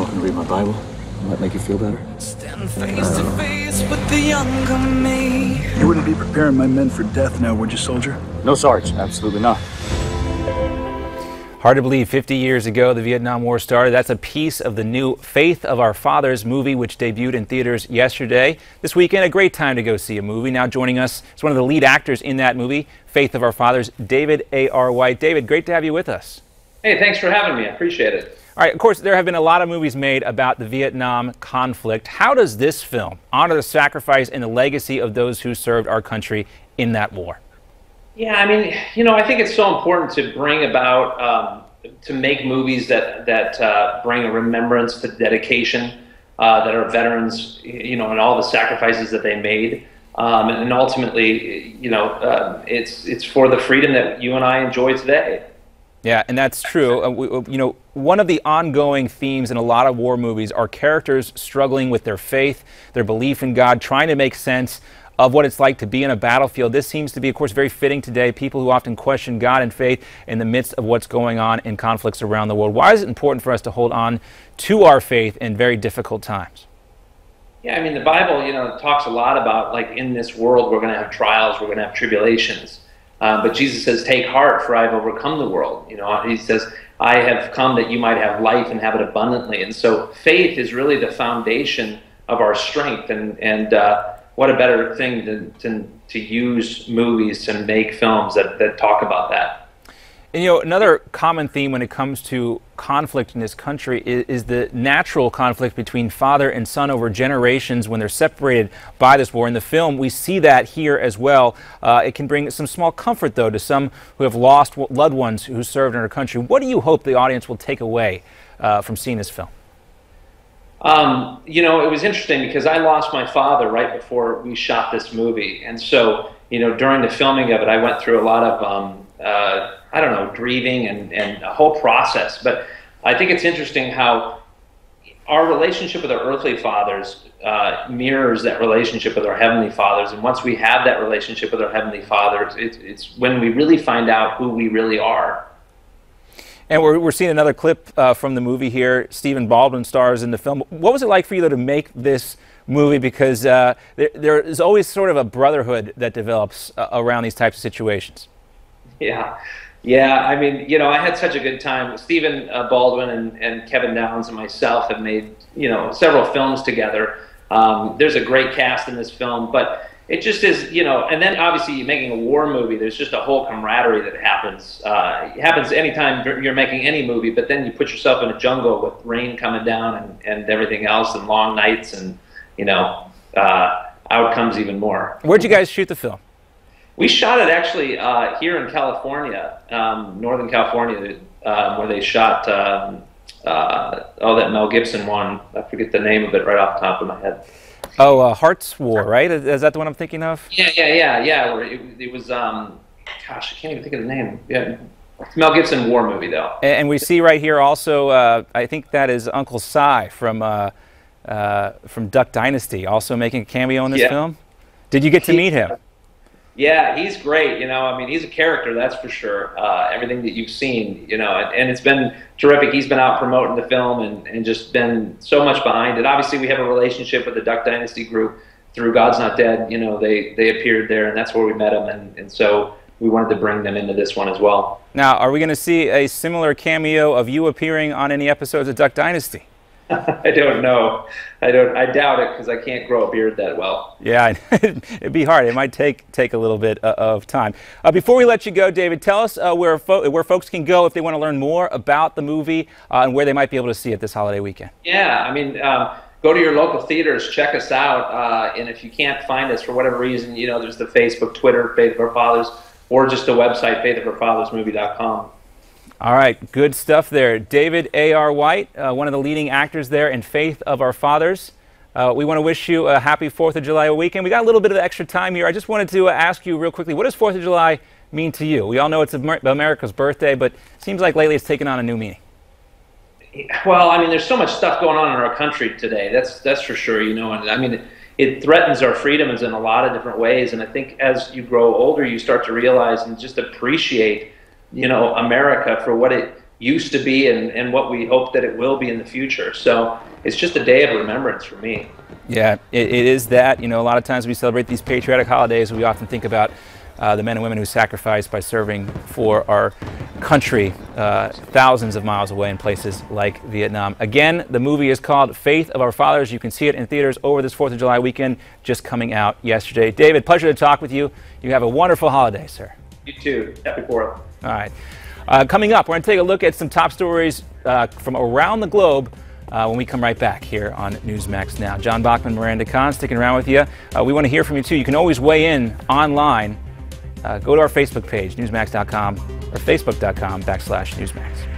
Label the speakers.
Speaker 1: open to read my Bible. It might make you feel better.
Speaker 2: Stand face to face with the younger me.
Speaker 3: You wouldn't be preparing my men for death now, would you, soldier?
Speaker 1: No, Sarge. Absolutely not.
Speaker 4: Hard to believe 50 years ago the Vietnam War started. That's a piece of the new Faith of Our Fathers movie, which debuted in theaters yesterday. This weekend, a great time to go see a movie. Now joining us is one of the lead actors in that movie, Faith of Our Fathers, David A.R. White. David, great to have you with us.
Speaker 5: Hey, thanks for having me. I appreciate it.
Speaker 4: All right, of course, there have been a lot of movies made about the Vietnam conflict. How does this film honor the sacrifice and the legacy of those who served our country in that war?
Speaker 5: Yeah, I mean, I think it's so important to bring about, to make movies that bring a remembrance to dedication that are veterans, and all the sacrifices that they made. And ultimately, it's for the freedom that you and I enjoy today.
Speaker 4: Yeah, and that's true. One of the ongoing themes in a lot of war movies are characters struggling with their faith, their belief in God, trying to make sense of what it's like to be in a battlefield. This seems to be, of course, very fitting today. People who often question God and faith in the midst of what's going on in conflicts around the world. Why is it important for us to hold on to our faith in very difficult times?
Speaker 5: Yeah, I mean, the Bible, talks a lot about, like, in this world we're going to have trials, we're going to have tribulations. But Jesus says, take heart, for I have overcome the world. He says, I have come that you might have life and have it abundantly. And so faith is really the foundation of our strength. And what a better thing to use movies to make films that talk about that.
Speaker 4: And, another common theme when it comes to conflict in this country is the natural conflict between father and son over generations when they're separated by this war. In the film, we see that here as well. It can bring some small comfort, though, to some who have lost loved ones who served in our country. What do you hope the audience will take away from seeing this film?
Speaker 5: It was interesting because I lost my father right before we shot this movie. And so, during the filming of it, I went through a lot of grieving and a whole process. But I think it's interesting how our relationship with our earthly fathers mirrors that relationship with our heavenly fathers. And once we have that relationship with our heavenly fathers, it's when we really find out who we really are.
Speaker 4: And we're seeing another clip from the movie here. Stephen Baldwin stars in the film. What was it like for you, though, to make this movie? Because there is always sort of a brotherhood that develops around these types of situations.
Speaker 5: Yeah, I mean, I had such a good time. Stephen Baldwin and Kevin Downs and myself have made, several films together. There's a great cast in this film, but it just is, and then obviously you're making a war movie. There's just a whole camaraderie that happens. It happens anytime you're making any movie, but then you put yourself in a jungle with rain coming down and everything else and long nights and, out comes even more.
Speaker 4: Where'd you guys shoot the film?
Speaker 5: We shot it actually here in California, Northern California, where they shot that Mel Gibson one. I forget the name of it right off the top of my head.
Speaker 4: Oh, Heart's War, right? Is that the one I'm thinking of?
Speaker 5: Yeah. Where it was, gosh, I can't even think of the name. Yeah, it's Mel Gibson war movie, though.
Speaker 4: And we see right here also, I think that is Uncle Si from Duck Dynasty, also making a cameo in this film. Did you get to meet him?
Speaker 5: Yeah, he's great. I mean, he's a character, that's for sure. Everything that you've seen, and it's been terrific. He's been out promoting the film and just been so much behind it. Obviously, we have a relationship with the Duck Dynasty group through God's Not Dead. They appeared there, and that's where we met them, and so we wanted to bring them into this one as well.
Speaker 4: Now, are we going to see a similar cameo of you appearing on any episodes of Duck Dynasty?
Speaker 5: I don't know. I doubt it because I can't grow a beard that well.
Speaker 4: Yeah, it'd be hard. It might take a little bit of time. Before we let you go, David, tell us where folks can go if they want to learn more about the movie and where they might be able to see it this holiday weekend.
Speaker 5: Yeah, I mean, go to your local theaters, check us out, and if you can't find us for whatever reason, there's the Facebook, Twitter, Faith of Our Fathers, or just the website, faithofourfathersmovie.com.
Speaker 4: All right, good stuff there. David A.R. White, one of the leading actors there in Faith of Our Fathers. We want to wish you a happy 4th of July weekend. We got a little bit of extra time here. I just wanted to ask you real quickly, what does 4th of July mean to you? We all know it's America's birthday, but it seems like lately it's taken on a new meaning.
Speaker 5: Well, I mean, there's so much stuff going on in our country today. That's for sure, and I mean, it threatens our freedoms in a lot of different ways. And I think as you grow older, you start to realize and just appreciate America for what it used to be and what we hope that it will be in the future. So it's just a day of remembrance for me.
Speaker 4: Yeah, it is that. You know, a lot of times we celebrate these patriotic holidays, we often think about the men and women who sacrificed by serving for our country thousands of miles away in places like Vietnam. Again, the movie is called Faith of Our Fathers. You can see it in theaters over this 4th of July weekend, just coming out yesterday. David, pleasure to talk with you. You have a wonderful holiday, sir.
Speaker 5: You too. Happy 4th.
Speaker 4: All right. Coming up, we're going to take a look at some top stories from around the globe when we come right back here on Newsmax Now. John Bachman, Miranda Kahn, sticking around with you. We want to hear from you, too. You can always weigh in online. Go to our Facebook page, newsmax.com, or facebook.com/Newsmax.